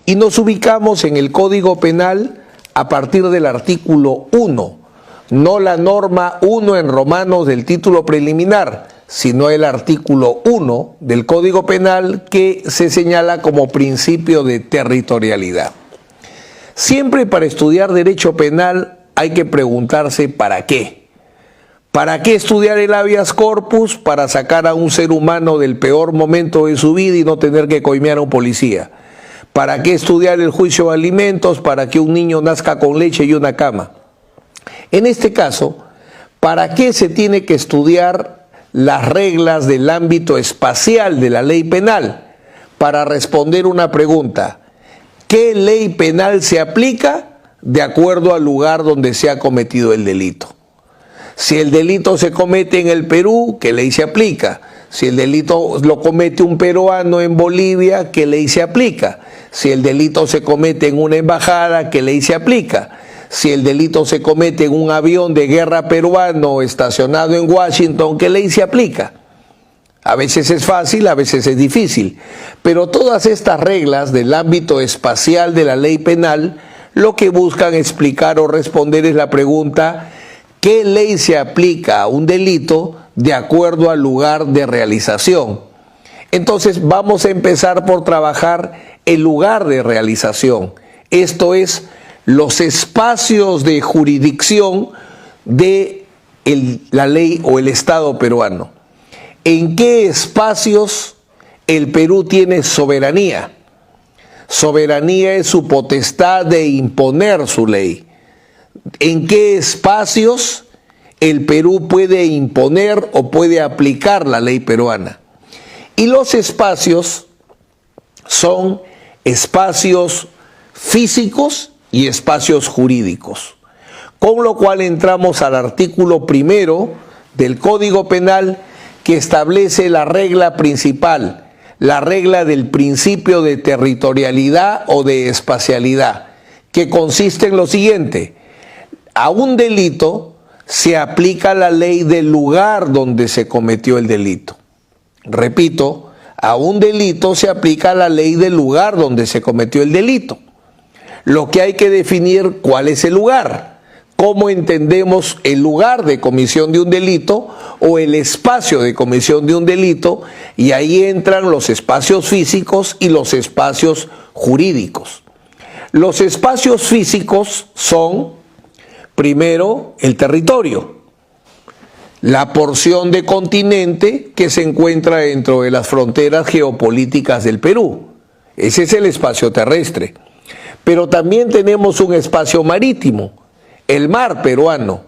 Y nos ubicamos en el Código Penal a partir del artículo 1, no la norma 1 en romanos del título preliminar, sino el artículo 1 del Código Penal que se señala como principio de territorialidad. Siempre para estudiar derecho penal hay que preguntarse ¿para qué? ¿Para qué estudiar el habeas corpus? Para sacar a un ser humano del peor momento de su vida y no tener que coimear a un policía. ¿Para qué estudiar el juicio de alimentos? Para que un niño nazca con leche y una cama. En este caso, ¿para qué se tiene que estudiar las reglas del ámbito espacial de la ley penal? Para responder una pregunta: ¿qué ley penal se aplica de acuerdo al lugar donde se ha cometido el delito? Si el delito se comete en el Perú, ¿qué ley se aplica? Si el delito lo comete un peruano en Bolivia, ¿qué ley se aplica? Si el delito se comete en una embajada, ¿qué ley se aplica? Si el delito se comete en un avión de guerra peruano estacionado en Washington, ¿qué ley se aplica? A veces es fácil, a veces es difícil, pero todas estas reglas del ámbito espacial de la ley penal lo que buscan explicar o responder es la pregunta: ¿qué ley se aplica a un delito de acuerdo al lugar de realización? Entonces vamos a empezar por trabajar el lugar de realización, esto es, los espacios de jurisdicción de la ley o el Estado peruano. ¿En qué espacios el Perú tiene soberanía? Soberanía es su potestad de imponer su ley. ¿En qué espacios el Perú puede imponer o puede aplicar la ley peruana? Y los espacios son espacios físicos y espacios jurídicos. Con lo cual entramos al artículo 1 del Código Penal que establece la regla principal, la regla del principio de territorialidad o de espacialidad, que consiste en lo siguiente: a un delito se aplica la ley del lugar donde se cometió el delito. Repito, a un delito se aplica la ley del lugar donde se cometió el delito. Lo que hay que definir cuál es el lugar, cómo entendemos el lugar de comisión de un delito o el espacio de comisión de un delito, y ahí entran los espacios físicos y los espacios jurídicos. Los espacios físicos son, primero, el territorio, la porción de continente que se encuentra dentro de las fronteras geopolíticas del Perú. Ese es el espacio terrestre. Pero también tenemos un espacio marítimo, el mar peruano,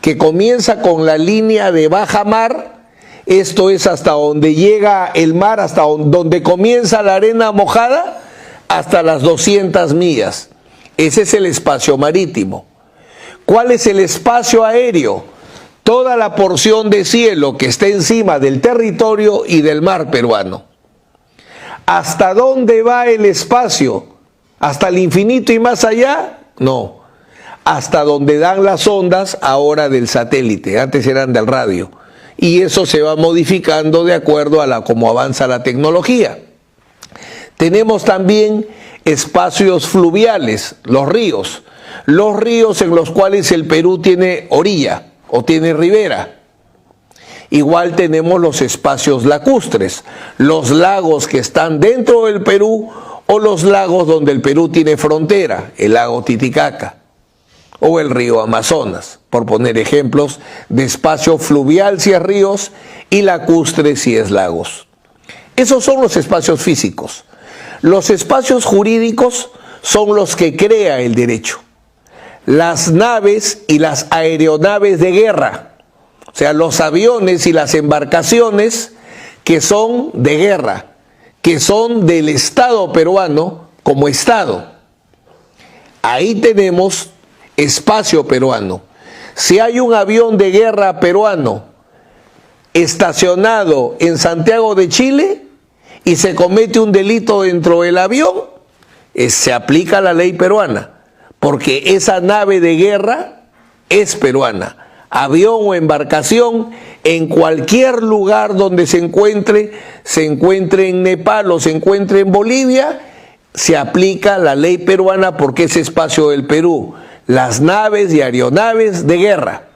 que comienza con la línea de baja mar, esto es hasta donde llega el mar, hasta donde comienza la arena mojada, hasta las 200 millas. Ese es el espacio marítimo. ¿Cuál es el espacio aéreo? Toda la porción de cielo que está encima del territorio y del mar peruano. ¿Hasta dónde va el espacio? ¿Hasta el infinito y más allá? No. Hasta donde dan las ondas ahora del satélite, antes eran del radio. Y eso se va modificando de acuerdo a cómo avanza la tecnología. Tenemos también espacios fluviales, los ríos en los cuales el Perú tiene orilla o tiene ribera. Igual tenemos los espacios lacustres, los lagos que están dentro del Perú o los lagos donde el Perú tiene frontera, el lago Titicaca o el río Amazonas, por poner ejemplos de espacio fluvial si es ríos y lacustre si es lagos. Esos son los espacios físicos. Los espacios jurídicos son los que crea el derecho. Las naves y las aeronaves de guerra, o sea, los aviones y las embarcaciones que son de guerra, que son del Estado peruano como Estado. Ahí tenemos espacio peruano. Si hay un avión de guerra peruano estacionado en Santiago de Chile y se comete un delito dentro del avión, se aplica la ley peruana, porque esa nave de guerra es peruana. Avión o embarcación, en cualquier lugar donde se encuentre en Nepal o se encuentre en Bolivia, se aplica la ley peruana porque es espacio del Perú. Las naves y aeronaves de guerra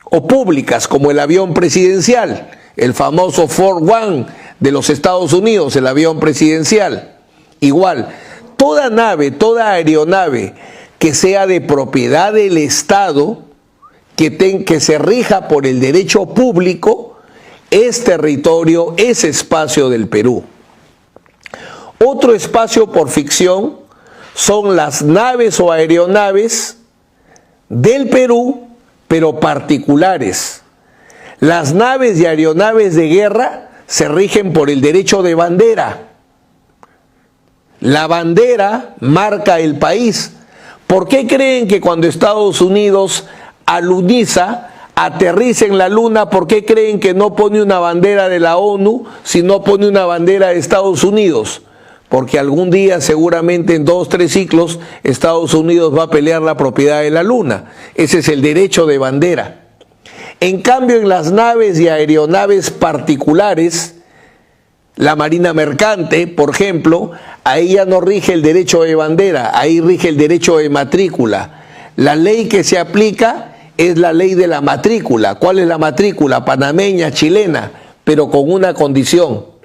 o públicas como el avión presidencial, el famoso Ford One de los Estados Unidos, el avión presidencial. Igual, toda nave, toda aeronave que sea de propiedad del Estado, que se rija por el derecho público, es territorio, es espacio del Perú. Otro espacio por ficción son las naves o aeronaves del Perú, pero particulares. Las naves y aeronaves de guerra se rigen por el derecho de bandera. La bandera marca el país. ¿Por qué creen que cuando Estados Unidos aluniza, aterriza en la luna, por qué creen que no pone una bandera de la ONU, sino pone una bandera de Estados Unidos? Porque algún día, seguramente en 2 o 3 ciclos, Estados Unidos va a pelear la propiedad de la luna. Ese es el derecho de bandera. En cambio, en las naves y aeronaves particulares, la Marina Mercante, por ejemplo, ahí ya no rige el derecho de bandera, ahí rige el derecho de matrícula. La ley que se aplica es la ley de la matrícula. ¿Cuál es la matrícula? Panameña, chilena, pero con una condición.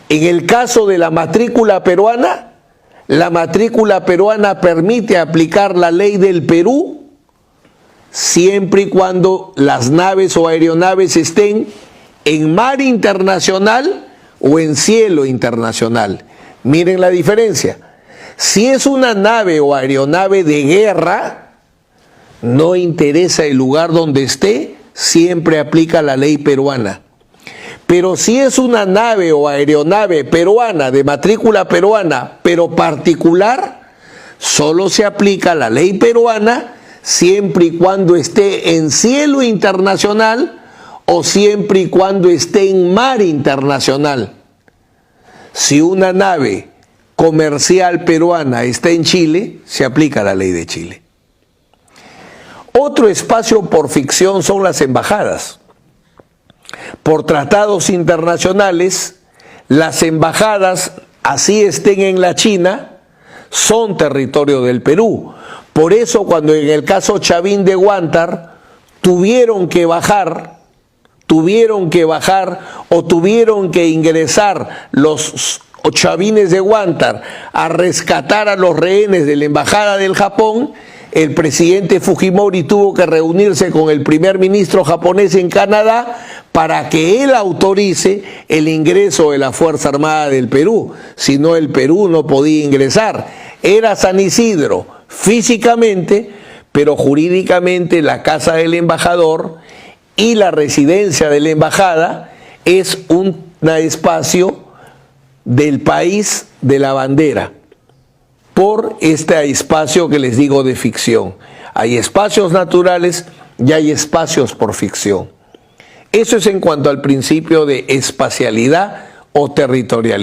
En el caso de la matrícula peruana permite aplicar la ley del Perú siempre y cuando las naves o aeronaves estén en mar internacional o en cielo internacional. Miren la diferencia. Si es una nave o aeronave de guerra, no interesa el lugar donde esté, siempre aplica la ley peruana. Pero si es una nave o aeronave peruana, de matrícula peruana, pero particular, solo se aplica la ley peruana siempre y cuando esté en cielo internacional o siempre y cuando esté en mar internacional. Si una nave comercial peruana está en Chile, se aplica la ley de Chile. Otro espacio por ficción son las embajadas. Por tratados internacionales, las embajadas, así estén en la China, son territorio del Perú. Por eso cuando en el caso Chavín de Huántar tuvieron que bajar o tuvieron que ingresar los chavines de Huántar a rescatar a los rehenes de la embajada del Japón, el presidente Fujimori tuvo que reunirse con el primer ministro japonés en Canadá para que él autorice el ingreso de la Fuerza Armada del Perú. Si no, el Perú no podía ingresar. Era San Isidro físicamente, pero jurídicamente la casa del embajador y la residencia de la embajada es un espacio del país de la bandera, por este espacio que les digo de ficción. Hay espacios naturales y hay espacios por ficción. Eso es en cuanto al principio de espacialidad o territorialidad.